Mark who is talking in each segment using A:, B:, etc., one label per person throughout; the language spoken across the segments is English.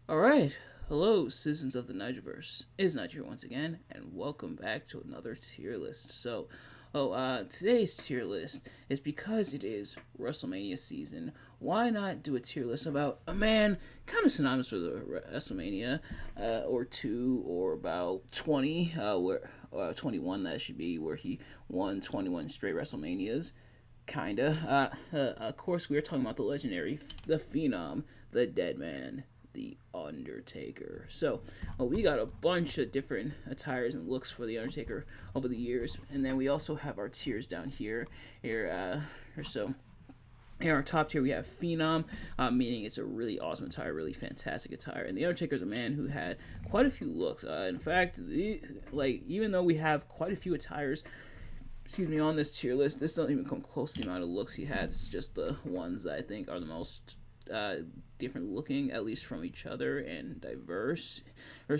A: Alright, hello citizens of the Nigelverse. It is Nigel once again, and welcome back to another tier list. Today's tier list is because it is WrestleMania season. Why not do a tier list about a man kind of synonymous with WrestleMania, or two, or about 20, 21 that should be, where he won 21 straight WrestleManias kinda. Of course, we are talking about the legendary, the Phenom, the Dead Man, the Undertaker. We got a bunch of different attires and looks for the Undertaker over the years, and then we also have our tiers down here. In our top tier, we have Phenom, meaning it's a really awesome attire, really fantastic attire. And the Undertaker is a man who had quite a few looks. In fact, even though we have quite a few attires, on this tier list, this doesn't even come close to the amount of looks he had. It's just the ones that I think are the most different looking, at least from each other, and diverse.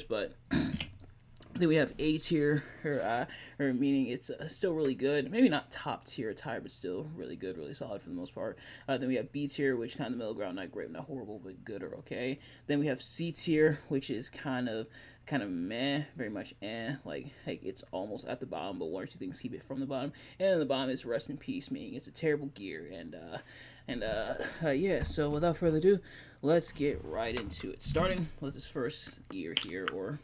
A: But then we have A tier, or meaning it's still really good. Maybe not top tier attire, but still really good, really solid for the most part. Then we have B tier, which kind of the middle ground, not great, not horrible, but good or okay. Then we have C tier, which is kind of meh, very much like it's almost at the bottom, but one or two things keep it from the bottom. And then the bottom is rest in peace, meaning it's a terrible gear. Yeah. So without further ado, let's get right into it. Starting with this first gear here, or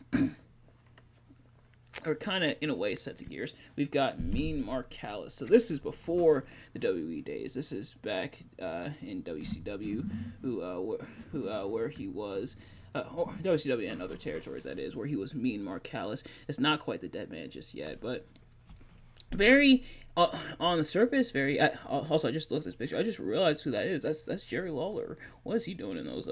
A: kind of in a way sets of gears. We've got Mean Mark Callis. So this is before the WWE days. This is back in WCW, where he was. WCW and other territories, that is, where he was Mean Mark Callis. It's not quite the Dead Man just yet, but very on the surface. Very. Also, I just looked at this picture. I just realized who that is. That's Jerry Lawler. What is he doing in those?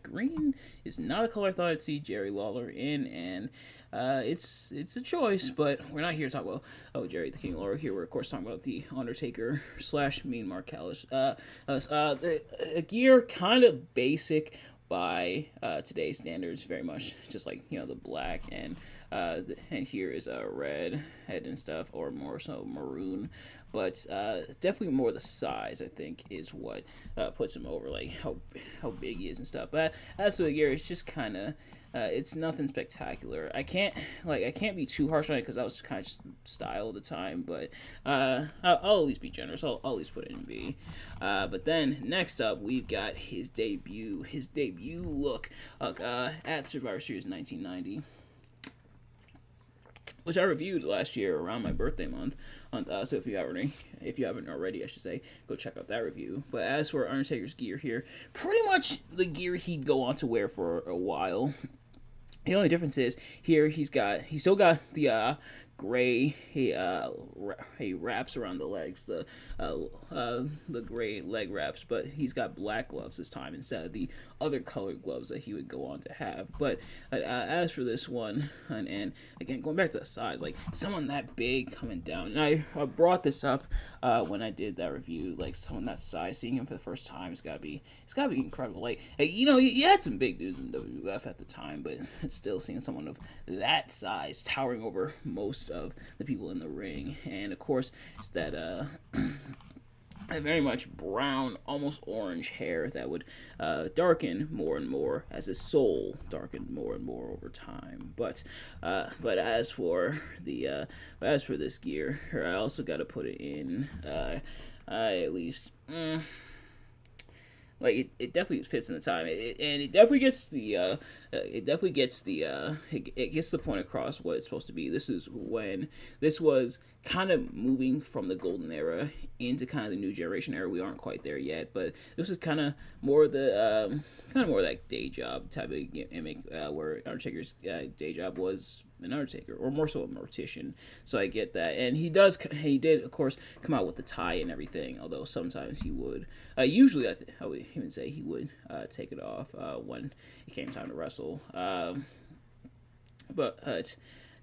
A: Green is not a color I thought I'd see Jerry Lawler in, and it's a choice, but we're not here to talk about Jerry the King Lawler here. We're of course talking about the Undertaker / Mean Mark Callis. The gear kind of basic by today's standards, very much just like the black, and here is a red head and stuff, or more so maroon, but definitely more the size, I think, is what puts him over, like how big he is and stuff. But as for the gear, it's just kind of it's nothing spectacular. I can't be too harsh on it because that was kind of just style of the time. But I'll at least be generous. I'll at least put it in B. But then next up, we've got his debut look at Survivor Series 1990, which I reviewed last year around my birthday month. So if you haven't already, I should say, go check out that review. But as for Undertaker's gear here, pretty much the gear he'd go on to wear for a while. The only difference is here he's still got the gray. He wraps around the legs, the gray leg wraps, but he's got black gloves this time instead of the other colored gloves that he would go on to have. But as for this one, and again going back to the size, like someone that big coming down, and I brought this up when I did that review, like someone that size, seeing him for the first time, it's gotta be incredible. Like you had some big dudes in WWF at the time, but still seeing someone of that size towering over most of the people in the ring, and of course it's that very much brown, almost orange hair that would darken more and more as his soul darkened more and more over time. But as for this gear, I also got to put it in at least. Like it definitely fits in the time, and it definitely gets it gets the point across what it's supposed to be. This is when this was kind of moving from the golden era into kind of the new generation era. We aren't quite there yet, but this is kind of more that day job type of gimmick, where Undertaker's day job was an Undertaker, or more so a mortician. So I get that, and he did of course come out with the tie and everything. Although sometimes he would, usually I would even say he would take it off when it came time to wrestle. But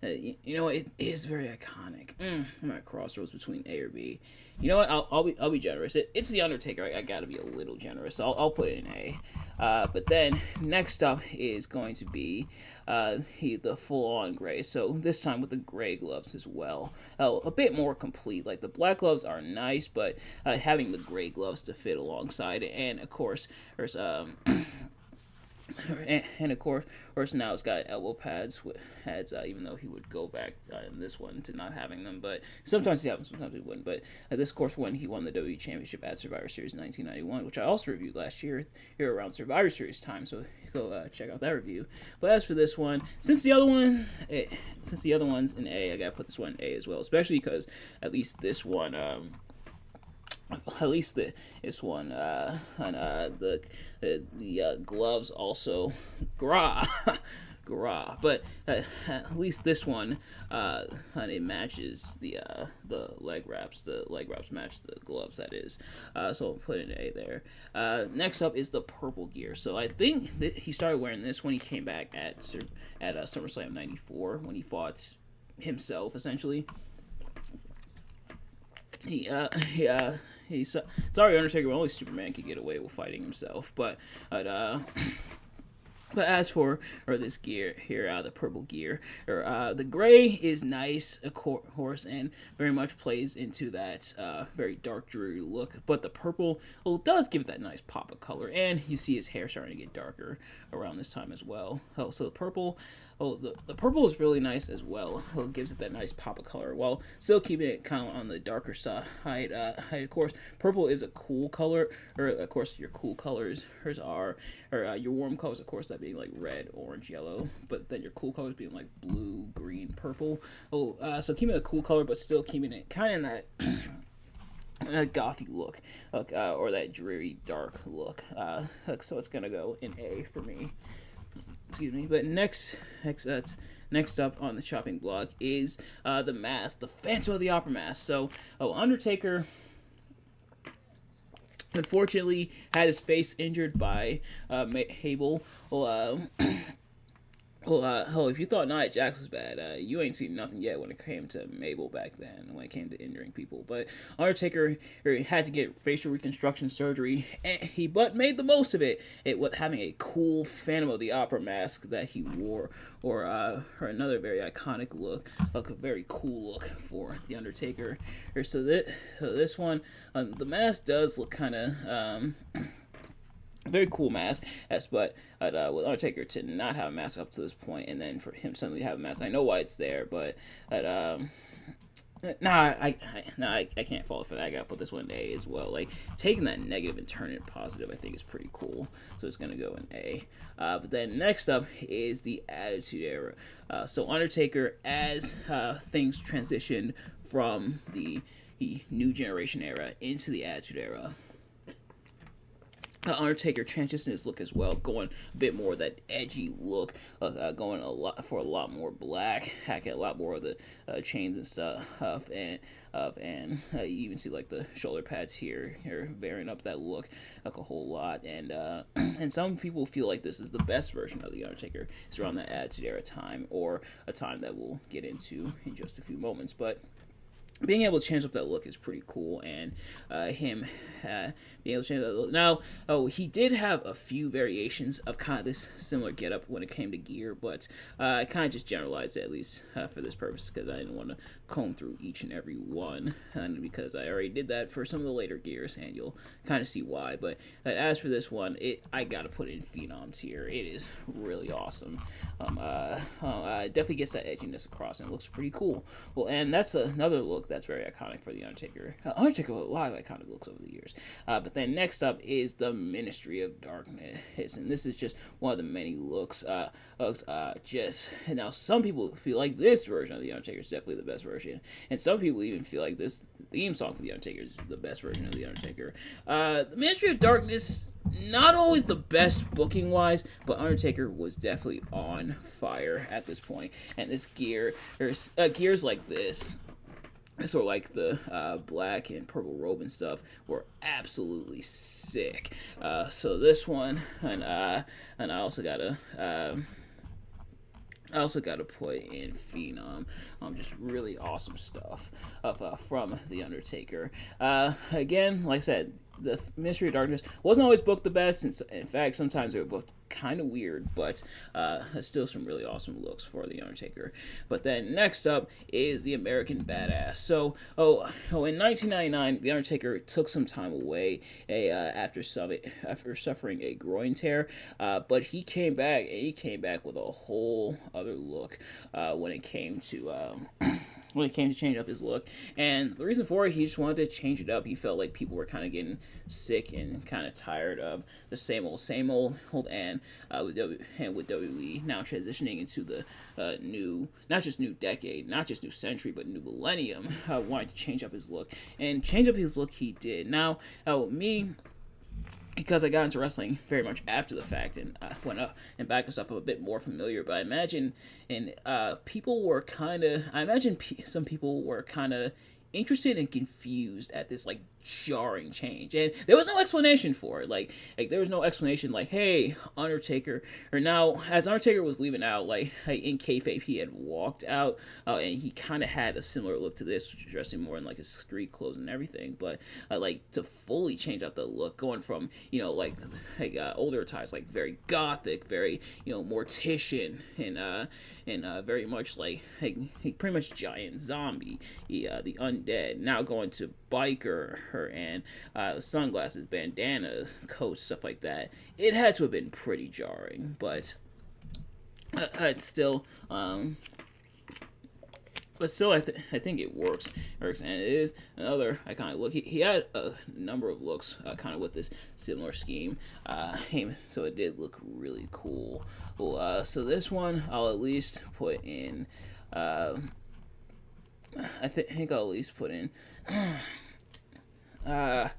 A: it is very iconic. I'm at a crossroads between A or B. You know what? I'll be generous. It's the Undertaker. I gotta be a little generous. So I'll put it in A. But then next up is going to be the full on gray. So this time with the gray gloves as well. A bit more complete. Like the black gloves are nice, but having the gray gloves to fit alongside it, and of course there's And of course, now it's got elbow pads with heads. Even though he would go back in this one to not having them, but sometimes he happens, sometimes he wouldn't. But this course, when he won the WWE Championship at Survivor Series 1991, which I also reviewed last year here around Survivor Series time, so go check out that review. But as for this one, since the other one's in A, I gotta put this one in A as well, especially because at least this one. At least this one and the gloves also gra gra, but at least this one it matches the leg wraps. The leg wraps match the gloves, that is. So I'll put an A there. Next up is the purple gear. So I think that he started wearing this when he came back at SummerSlam '94 when he fought himself essentially. He's sorry, Undertaker. Only Superman could get away with fighting himself. But as for this gear here, the purple gear, the gray is nice, of course, and very much plays into that very dark, dreary look. But the purple, well, does give it that nice pop of color, and you see his hair starting to get darker around this time as well. Oh, so the purple. Oh, the purple is really nice as well. It gives it that nice pop of color while still keeping it kind of on the darker side. Of course, purple is a cool color, or of course your cool colors are, or your warm colors, of course, that being like red, orange, yellow. But then your cool colors being like blue, green, purple. So keeping it a cool color, but still keeping it kind of in that gothy look, or that dreary, dark look. So it's gonna go in A for me. Excuse me. But next up on the chopping block is the mask, the Phantom of the Opera mask. So, Undertaker unfortunately had his face injured by Mabel. Well, if you thought Nia Jax was bad, you ain't seen nothing yet when it came to Mabel back then, when it came to injuring people. But Undertaker had to get facial reconstruction surgery, and he made the most of it. Having a cool Phantom of the Opera mask that he wore, or another very iconic look, like a very cool look for the Undertaker. So this one, the mask does look kind of. Very cool mask, yes, but with Undertaker to not have a mask up to this point, and then for him suddenly to have a mask, I know why it's there, but I can't fall for that. I gotta put this one in A as well. Like taking that negative and turning it positive, I think is pretty cool. So it's gonna go in A. But then next up is the Attitude Era. So Undertaker, as things transitioned from the New Generation era into the Attitude Era. Undertaker transitioned his look as well, going a bit more of that edgy look, going a lot more black, hacking a lot more of the chains and stuff, and you even see like the shoulder pads here varying up that look like a whole lot, and and some people feel like this is the best version of the Undertaker. It's around that Attitude Era time, or a time that we'll get into in just a few moments, but. Being able to change up that look is pretty cool, and him being able to change that look. Now, he did have a few variations of kind of this similar getup when it came to gear, but I kind of just generalized it, at least for this purpose, because I didn't want to comb through each and every one, and because I already did that for some of the later gears, and you'll kind of see why. But as for this one, I gotta put it in Phenom tier. It is really awesome. It definitely gets that edginess across, and it looks pretty cool. Well, and that's another look that's very iconic for the Undertaker. Undertaker with a lot of iconic looks over the years. But then next up is the Ministry of Darkness, and this is just one of the many looks. Just now, some people feel like this version of the Undertaker is definitely the best version, and some people even feel like this theme song for the Undertaker is the best version of the Undertaker. The Ministry of Darkness, not always the best booking wise, but Undertaker was definitely on fire at this point, and this gears like this. Sort of like the black and purple robe and stuff were absolutely sick. So this one, and I also gotta put in Phenom. Just really awesome stuff from the Undertaker. Again, like I said, the Mystery of Darkness wasn't always booked the best. And in fact, sometimes they were booked kind of weird, but still some really awesome looks for the Undertaker. But then next up is the American Badass. So in 1999, the Undertaker took some time away after suffering a groin tear, but he came back, and he came back with a whole other look when it came to change up his look. And the reason for it, he just wanted to change it up. He felt like people were kind of getting sick and kind of tired of the same old, and with WWE now transitioning into the new, not just new decade, not just new century, but new millennium, wanted to change up his look. And change up his look he did. Now, me, because I got into wrestling very much after the fact and went up and back and stuff, I'm a bit more familiar. But I imagine, some people were kind of interested and confused at this like jarring change, and there was no explanation for it. Like there was no explanation. Like, hey, Undertaker, or now as Undertaker was leaving out, like in kayfabe, he had walked out, and he kind of had a similar look to this, dressing more in like his street clothes and everything. But like to fully change out the look, going from older attires, like very gothic, very Mortician, and very much like pretty much giant zombie, the undead. Now going to biker, and sunglasses, bandanas, coats, stuff like that. It had to have been pretty jarring, but it's still. But still, I think it works, and it is another iconic look. He had a number of looks kind of with this similar scheme, so it did look really cool. Well, so this one I'll at least put in. I think I'll at least put in. Nah,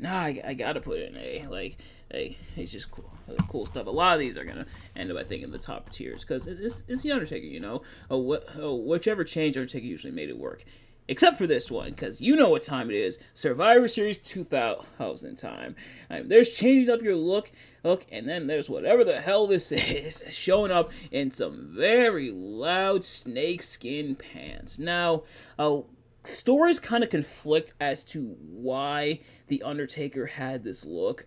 A: I gotta put it in A. It's just cool, cool stuff. A lot of these are gonna end up, I think, in the top tiers because it's the Undertaker. Whichever change Undertaker usually made it work. Except for this one, because you know what time it is. Survivor Series 2000 time. There's changing up your look, and then there's whatever the hell this is showing up in some very loud snakeskin pants. Now, stories kind of conflict as to why the Undertaker had this look.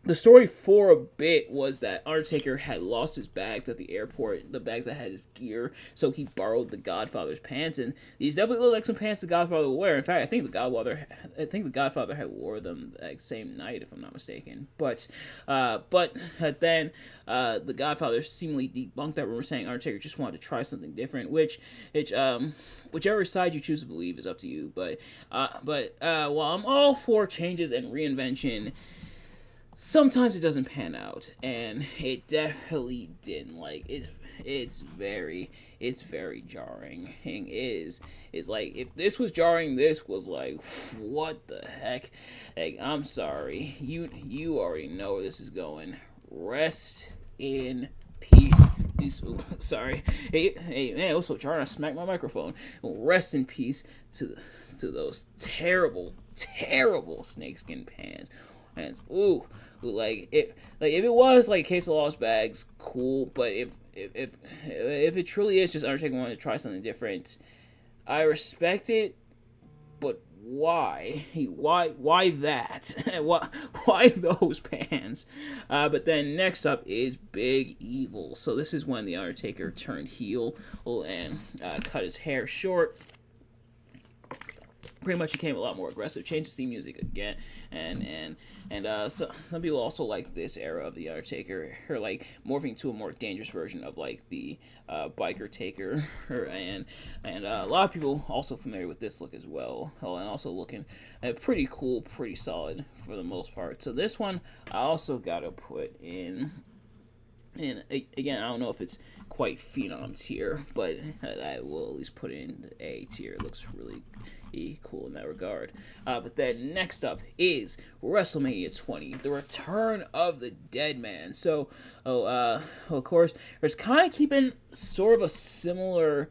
A: The story for a bit was that Undertaker had lost his bags at the airport, the bags that had his gear, so he borrowed the Godfather's pants, and these definitely look like some pants the Godfather would wear. In fact, I think the Godfather had wore them that same night, if I'm not mistaken. But then the Godfather seemingly debunked that rumor, saying Undertaker just wanted to try something different, whichever side you choose to believe is up to you. But while I'm all for changes and reinvention, sometimes it doesn't pan out, and it definitely didn't. Like it's very jarring. It's like, if this was jarring, this was like, what the heck? Like, I'm sorry, you already know where this is going. Rest in peace. Ooh, sorry. Hey man, it was so jarring. I smacked my microphone. Rest in peace to those terrible snakeskin pants. And if it was like Case of Lost Bags, cool. But if it truly is just Undertaker wanting to try something different, I respect it. But why? Why that? why those pants? But then next up is Big Evil. So this is when the Undertaker turned heel and cut his hair short. Pretty much became a lot more aggressive, changed the theme music again, and so some people also like this era of the Undertaker, her like morphing to a more dangerous version of like the biker Taker, and a lot of people also familiar with this look as well, and also looking pretty cool, pretty solid for the most part. So this one I also gotta put in. And again, I don't know if it's quite Phenom tier, but I will at least put it in the A tier. It looks really cool in that regard. But then next up is WrestleMania 20, the return of the Dead Man. So, of course, there's kind of keeping sort of a similar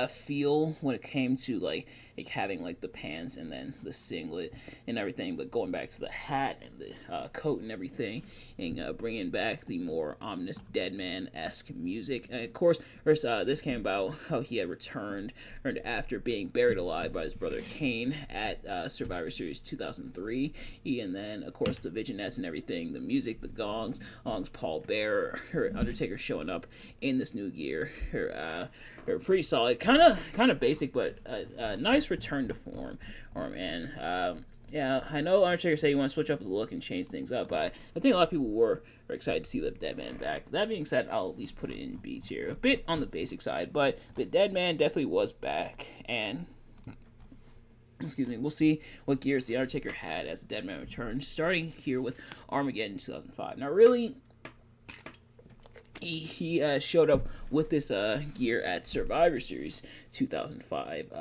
A: feel when it came to like like having like the pants and then the singlet and everything, but going back to the hat and the coat and everything, and bringing back the more ominous Deadman-esque music. And of course, first, this came about how he had returned after being buried alive by his brother Kane at Survivor Series 2003. And then, of course, the vignettes and everything, the music, the gongs, Paul Bearer, Undertaker showing up in this new gear. They're pretty solid, kind of basic, but a nice return to form. Yeah, I know Undertaker said he wants to switch up the look and change things up, but I think a lot of people were excited to see the Deadman back. That being said, I'll at least put it in B tier. A bit on the basic side, but the Deadman definitely was back, and excuse me, we'll see what gears the Undertaker had as the Deadman returned, starting here with Armageddon 2005. Now, really, he showed up with this gear at Survivor Series 2005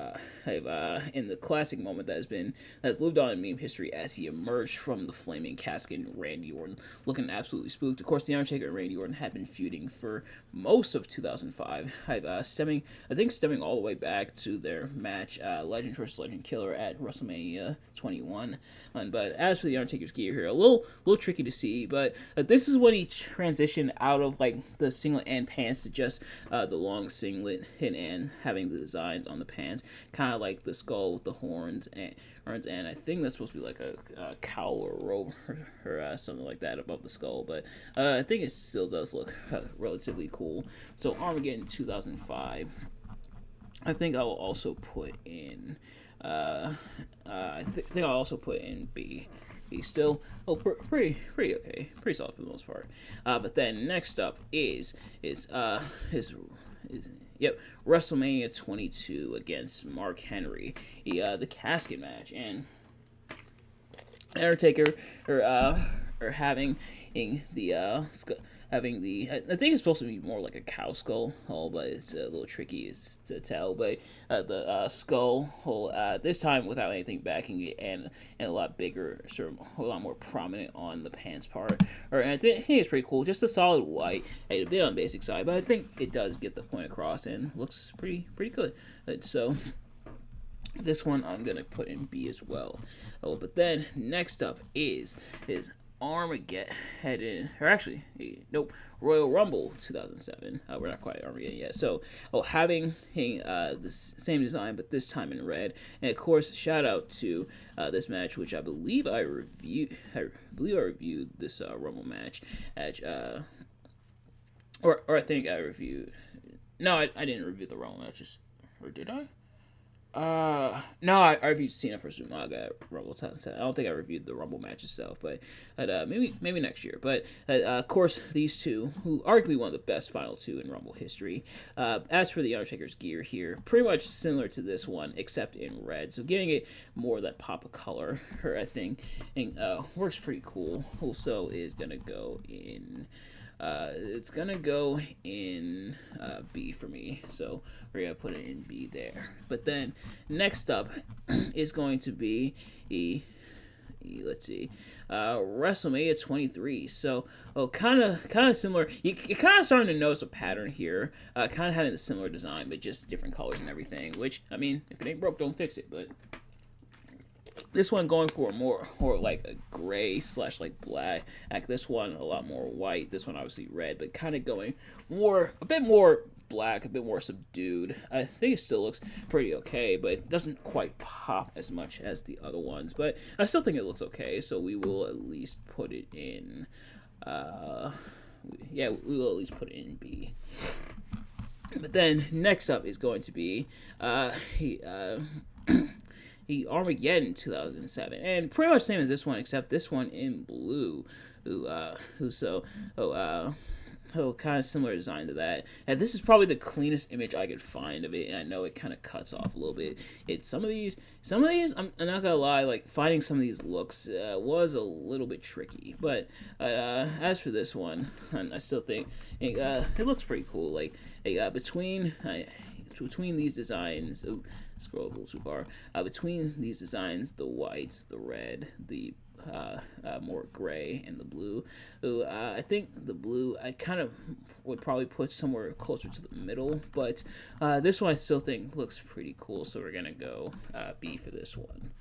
A: in the classic moment that's lived on in meme history as he emerged from the flaming casket and Randy Orton looking absolutely spooked. Of course, the Undertaker and Randy Orton had been feuding for most of 2005, stemming all the way back to their match Legend vs. Legend Killer at WrestleMania 21. But as for the Undertaker's gear here, a little tricky to see, but this is when he transitioned out of like the singlet and pants to just the long singlet and having the designs on the pants, kind of like the skull with the horns, and I think that's supposed to be like a cowl or a robe or something like that above the skull, but I think it still does look relatively cool. So Armageddon 2005, I think I will also put in I think I'll also put in B. He's still pretty okay, pretty solid for the most part. But then next up is WrestleMania 22 against Mark Henry, the casket match, and Undertaker or having the I think it's supposed to be more like a cow skull, but it's a little tricky to tell. But the skull hole this time without anything backing it, and a lot bigger, sort of a lot more prominent on the pants part. And I think it's pretty cool. Just a solid white, a bit on the basic side, but I think it does get the point across and looks pretty good. So this one I'm gonna put in B as well. But then next up is Armageddon, or actually, nope, Royal Rumble 2007. We're not quite Armageddon yet. So, having the same design, but this time in red. And of course, shout out to this match, which I believe I reviewed. I reviewed this Rumble match at, or I think I reviewed. No, I didn't review the Rumble matches, or did I? No, I reviewed Cena vs. Umaga at Rumble 2007. I don't think I reviewed the Rumble match itself, but maybe next year. But of course, these two, who arguably one of the best final two in Rumble history. As for the Undertaker's gear here, pretty much similar to this one, except in red. So giving it more of that pop of color, I think, and works pretty cool. Also is gonna go in. It's gonna go in B for me, so we're gonna put it in B there. But then next up is going to be let's see, WrestleMania 23. So, kind of similar. You're kind of starting to notice a pattern here. Kind of having the similar design, but just different colors and everything. Which, I mean, if it ain't broke, don't fix it. But this one going for more like a gray / like black. Like this one a lot more white. This one obviously red, but kind of going a bit more black, a bit more subdued. I think it still looks pretty okay, but it doesn't quite pop as much as the other ones. But I still think it looks okay, so we will at least put it in. We will at least put it in B. But then next up is going to be the Armageddon 2007, and pretty much same as this one, except this one in blue. Kind of similar design to that. And this is probably the cleanest image I could find of it, and I know it kind of cuts off a little bit. Some of these, I'm not gonna lie, like finding some of these looks was a little bit tricky. But as for this one, I still think it looks pretty cool. Like between between these designs, scroll a little too far. Between these designs, the white, the red, the more gray, and the blue. I think the blue I kind of would probably put somewhere closer to the middle, but this one I still think looks pretty cool, so we're gonna go B for this one.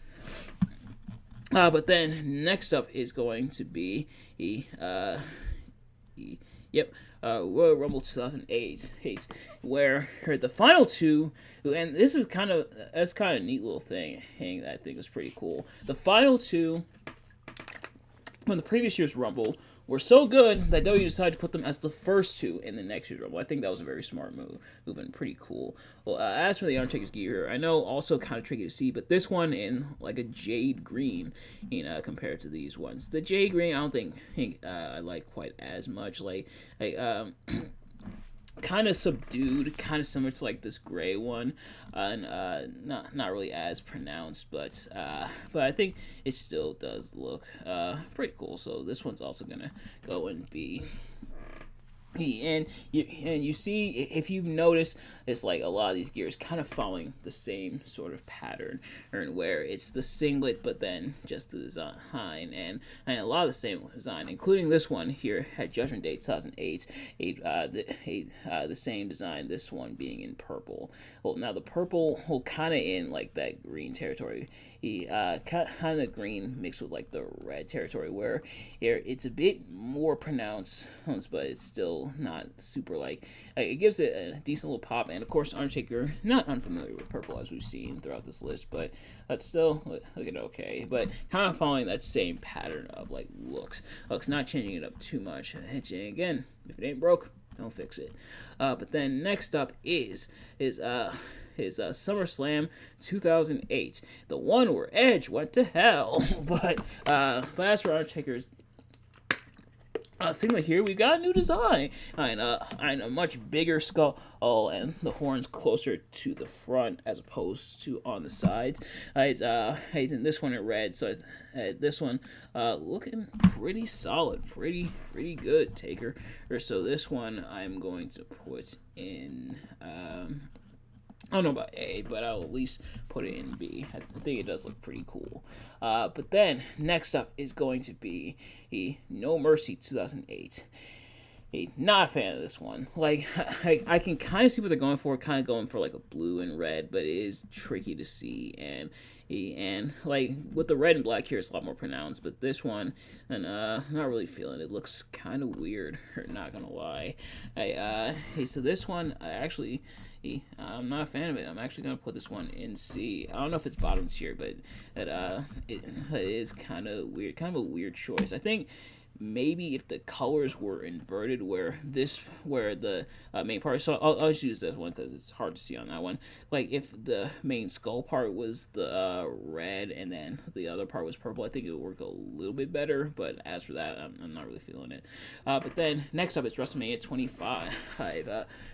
A: But then next up is going to be Royal Rumble 2008, where the final two, and this is kind of a neat little thing that I think is pretty cool. The final two from the previous year's Rumble were so good that WWE decided to put them as the first two in the next year's Rumble. I think that was a very smart move and pretty cool. Well, as for the Undertaker's gear, I know also kind of tricky to see, but this one in like a jade green, compared to these ones. The jade green, I don't think I like quite as much. Kind of subdued, kind of similar to like this gray one, and not really as pronounced, but I think it still does look pretty cool. So this one's also gonna go and be. And you see, if you've noticed, it's like a lot of these gears kind of following the same sort of pattern, where it's the singlet, but then just the design, and a lot of the same design, including this one here at Judgment Day 2008, the same design. This one being in purple. Well, now the purple, kind of in like that green territory. Kind of green mixed with like the red territory, where here it's a bit more pronounced, but it's still not super like it gives it a decent little pop. And of course, Undertaker, not unfamiliar with purple as we've seen throughout this list, but that's still looking okay. But kind of following that same pattern of like looks, not changing it up too much. And again, if it ain't broke, don't fix it. But then next up is SummerSlam 2008, the one where Edge went to hell. but as for Undertaker's singlet here, we got a new design and a much bigger skull, and the horns closer to the front as opposed to on the sides. It's in this one in red, so this one looking pretty solid, pretty good, Taker. So this one I'm going to put in. I don't know about A, but I'll at least put it in B. I think it does look pretty cool. But then, next up is going to be No Mercy 2008. Not a fan of this one. Like, I can kind of see what they're going for, kind of going for like a blue and red, but it is tricky to see. And like with the red and black here, it's a lot more pronounced. But this one, and not really feeling it. It looks kind of weird. Not gonna lie. So this one, I'm not a fan of it. I'm actually gonna put this one in C. I don't know if it's bottom tier, but it is kind of weird. Kind of a weird choice. I think maybe if the colors were inverted, where the main part. So I'll just use this one because it's hard to see on that one. Like if the main skull part was the red and then the other part was purple, I think it would work a little bit better. But as for that, I'm not really feeling it. But then next up is WrestleMania 25.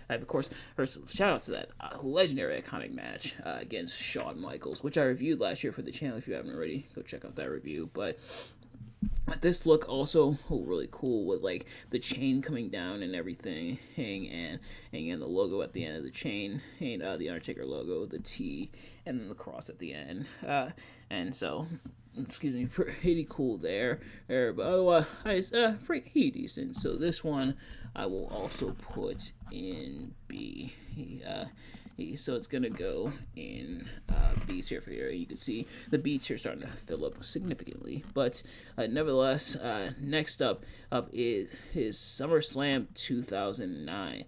A: Of course, shout out to that legendary iconic match against Shawn Michaels, which I reviewed last year for the channel. If you haven't already, go check out that review. But this look also really cool with like the chain coming down and everything, and the logo at the end of the chain, and the Undertaker logo, the T, and then the cross at the end. And so, excuse me, pretty cool there. But otherwise, pretty decent. So this one I will also put in B. So it's going to go in B tier for here. You can see the B tier starting to fill up significantly. But nevertheless, next up is SummerSlam 2009.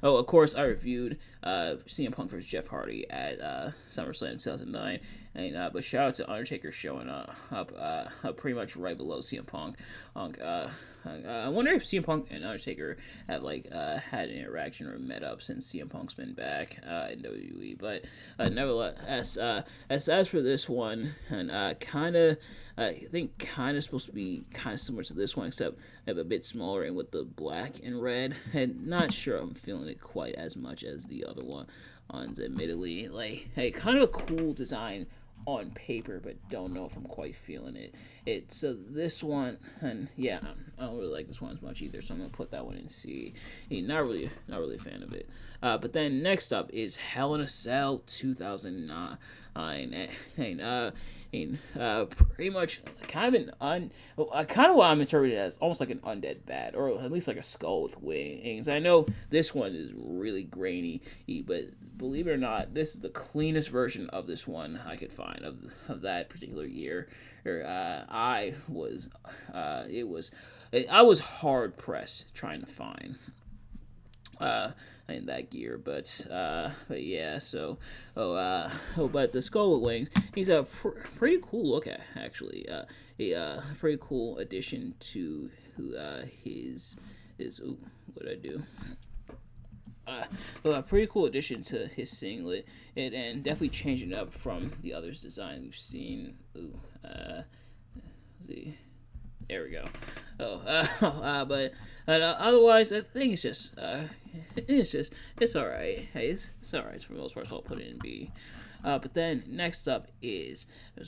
A: Of course, I reviewed CM Punk versus Jeff Hardy at SummerSlam 2009, but shout out to Undertaker showing up pretty much right below CM Punk. I wonder if CM Punk and Undertaker have had an interaction or met up since CM Punk's been back in WWE. But nevertheless, as for this one, and I think kind of supposed to be kind of similar to this one, except a bit smaller and with the black and red. And not sure I'm feeling it quite as much as the other one. Admittedly, kind of a cool design on paper, but don't know if I'm quite feeling it. So this one, and yeah, I don't really like this one as much either. So I'm gonna put that one in C. Not really a fan of it. But then next up is Hell in a Cell 2009, pretty much kind of kind of what I'm interpreting as almost like an undead bat, or at least like a skull with wings. I know this one is really grainy, but believe it or not, this is the cleanest version of this one I could find of that particular year. I was hard pressed trying to find in that gear, but yeah. So but the skull with wings, he's a pretty cool look at, actually. A pretty cool addition to his ooh, what did I do? A pretty cool addition to his singlet, and definitely changing up from the others' design we've seen. Ooh, see. There we go. But otherwise, I think it's all right. Hey, it's all right for the most part. So I'll put it in B. But then next up is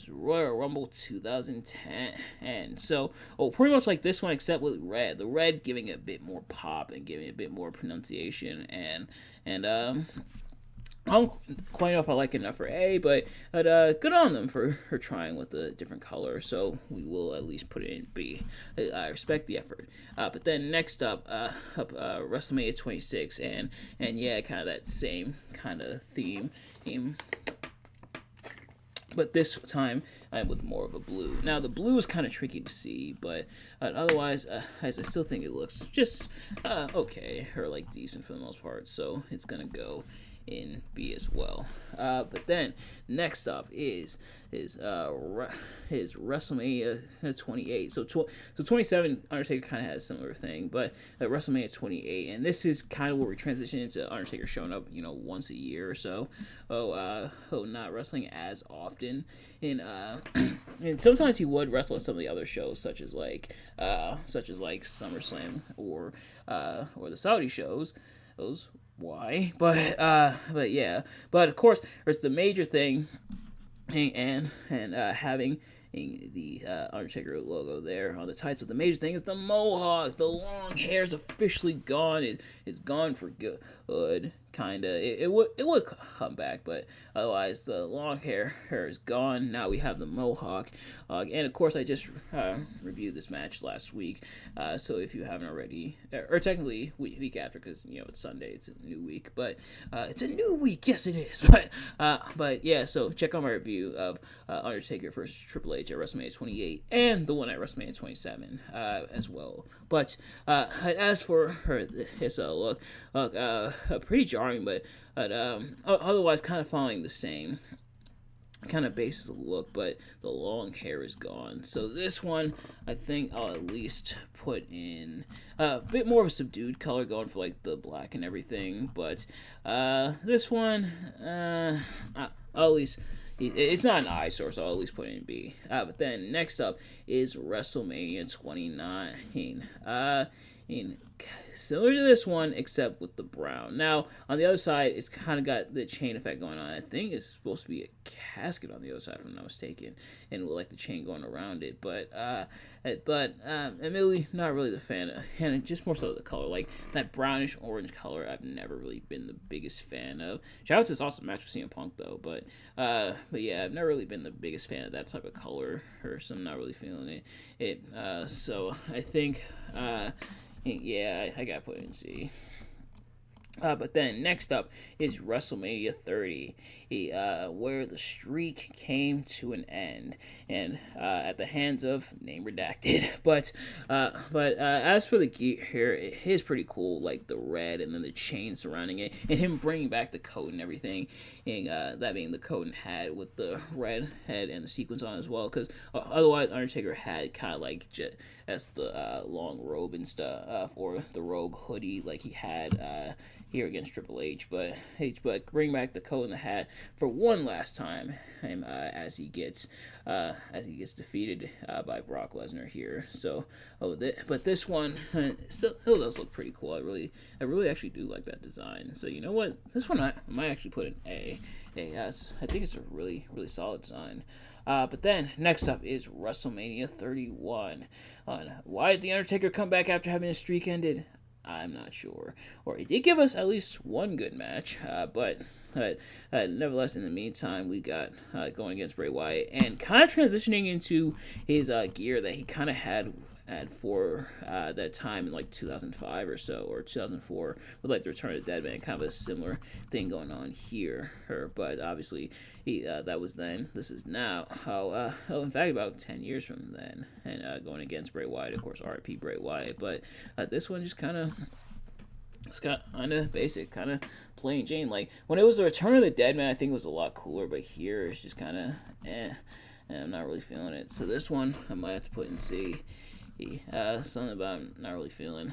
A: Royal Rumble 2010, and so pretty much like this one, except with red. The red giving it a bit more pop and giving it a bit more pronunciation, and I don't quite know if I like it enough for A, but good on them for trying with a different color. So we will at least put it in B. I respect the effort. But then next up, WrestleMania 26, and yeah, kind of that same kind of theme. But this time I'm with more of a blue. Now the blue is kind of tricky to see, but otherwise, I still think it looks just okay, or like decent for the most part. So it's gonna go in B as well. But then next up is WrestleMania 28. So 27, Undertaker kind of has a similar thing, but WrestleMania 28, and this is kind of where we transition into Undertaker showing up, once a year or so. Not wrestling as often. And sometimes he would wrestle at some of the other shows, such as like SummerSlam or the Saudi shows. Why? But yeah. But of course, there's the major thing, and having the Undertaker logo there on the tights. But the major thing is the mohawk. The long hair is officially gone. It's gone for good. Kinda. It would come back, but otherwise the long hair is gone. Now we have the mohawk. And of course, I just reviewed this match last week. So if you haven't already, or technically week after, because it's Sunday, it's a new week. But it's a new week. Yes, it is. But yeah. So check out my review of Undertaker versus Triple H at WrestleMania 28 and the one at WrestleMania 27 as well. But as for his look, pretty jarring, but otherwise kind of following the same kind of basis of look, but the long hair is gone. So this one, I think I'll at least put in a bit more of a subdued color, going for like the black and everything. But this one, I'll at least. It's not an eyesore, so I'll at least put it in B. But then next up is WrestleMania 29. Similar to this one, except with the brown. Now, on the other side, it's kind of got the chain effect going on. I think it's supposed to be a casket on the other side, if I'm not mistaken, and with like the chain going around it. But admittedly, not really the fan of, and just more so the color, like that brownish orange color. I've never really been the biggest fan of. Shout out to this awesome match with CM Punk though, but yeah, I've never really been the biggest fan of that type of color, so I'm not really feeling it. So I think. Yeah, I gotta put it in C. But then next up is WrestleMania 30, where the streak came to an end, and at the hands of name redacted. But as for the gear here, it is pretty cool, like the red and then the chain surrounding it, and him bringing back the coat and everything, and that being the coat and hat with the red head and the sequins on as well. Because otherwise, Undertaker had kind of like as the long robe and stuff, or the robe hoodie, like he had. here against Triple H, but bring back the coat and the hat for one last time, as he gets defeated by Brock Lesnar here. So, but this one still does look pretty cool. I really actually do like that design. So you know what, this one I might actually put an A. Yes, I think it's a really solid design. But then next up is WrestleMania 31. Why did the Undertaker come back after having his streak ended? I'm not sure. Or he did give us at least one good match, but nevertheless, in the meantime, we got going against Bray Wyatt and kind of transitioning into his gear that he kind of had for that time in like 2005 or so, or 2004, with like the Return of the Dead Man, kind of a similar thing going on here. But obviously, that was then. This is now. In fact, about 10 years from then, and going against Bray Wyatt, of course, R.I.P. Bray Wyatt. But this one just kind of. It's kind of basic, kind of plain Jane. Like, when it was the Return of the Dead Man, I think it was a lot cooler, but here it's just kind of and I'm not really feeling it. So this one, I might have to put in C. Something about not really feeling.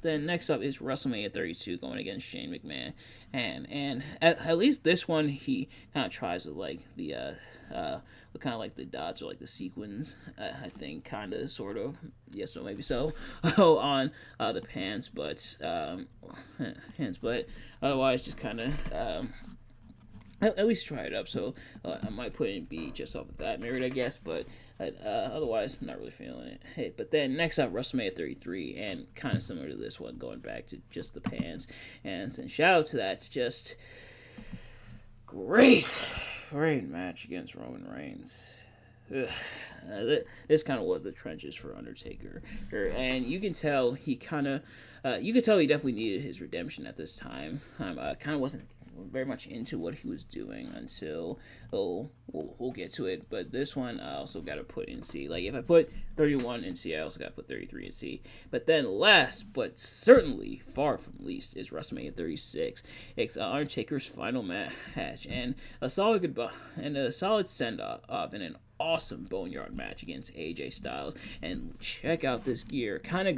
A: Then next up is WrestleMania 32 going against Shane McMahon, and at least this one he kind of tries with like the with kind of like the dots or like the sequins. I think kind of sort of yes, so maybe so on the pants, but otherwise just kind of. At least try it up, so I might put in B just off of that merit, I guess, but otherwise, I'm not really feeling it. Hey, but then next up, WrestleMania 33, and kind of similar to this one, going back to just the pants, and shout out to that, it's just great match against Roman Reigns. This kind of was the trenches for Undertaker, and you can tell he definitely needed his redemption at this time. Kind of wasn't very much into what he was doing until we'll get to it. But this one I also got to put in C. Like if I put 31 in C, I also got to put 33 in C. But then last but certainly far from least is WrestleMania 36. It's Undertaker's final match and a solid goodbye and a solid send off and an awesome Boneyard match against AJ Styles. And check out this gear, kind of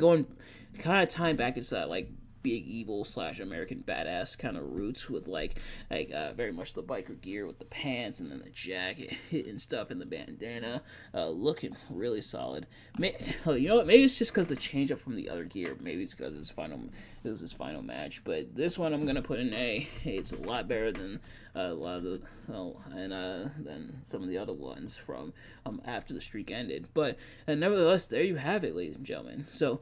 A: tying back into that like Big Evil / American Badass kind of roots with like very much the biker gear with the pants and then the jacket and stuff and the bandana, looking really solid. You know what? Maybe it's just because the change up from the other gear. Maybe it's because it was his final match. But this one I'm gonna put an A. It's a lot better than a lot of the than some of the other ones from after the streak ended. But nevertheless, there you have it, ladies and gentlemen. So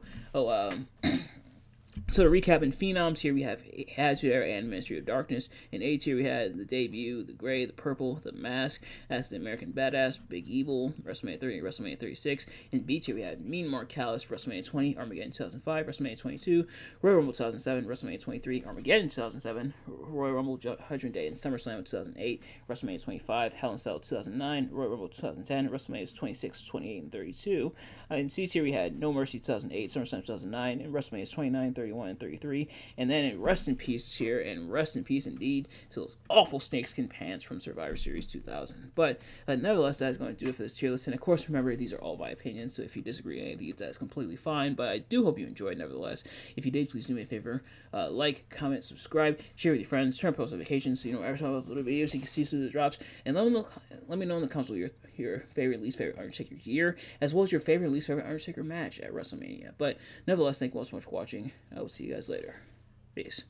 A: So to recap, in Phenoms, here we have Attitude Era and Ministry of Darkness. In A tier, we had the debut, the gray, the purple, the mask. That's the American Badass, Big Evil, WrestleMania 30, WrestleMania 36. In B tier, we had Mean Mark Callis, WrestleMania 20, Armageddon 2005, WrestleMania 22, Royal Rumble 2007, WrestleMania 23, Armageddon 2007, Royal Rumble Judgment Day and SummerSlam 2008, WrestleMania 25, Hell in a Cell 2009, Royal Rumble 2010, WrestleMania 26, 28, and 32. In C tier, we had No Mercy 2008, SummerSlam 2009, and WrestleMania 29, 31, and 33. And then in Rest in Peace tier, and Rest in Peace indeed to those awful snakeskin pants from Survivor Series 2000. But nevertheless, that is going to do it for this tier list. And of course, remember, these are all my opinions, so if you disagree with any of these, that is completely fine. But I do hope you enjoyed, nevertheless. If you did, please do me a favor. Like, comment, subscribe, share with your friends, turn on post notifications so you know every time I upload a video so you can see as soon as it drops. And let me know in the comments what your favorite, least favorite Undertaker gear, as well as your favorite, least favorite Undertaker match at WrestleMania. But nevertheless, thank you all so much for watching. I will see you guys later. Peace.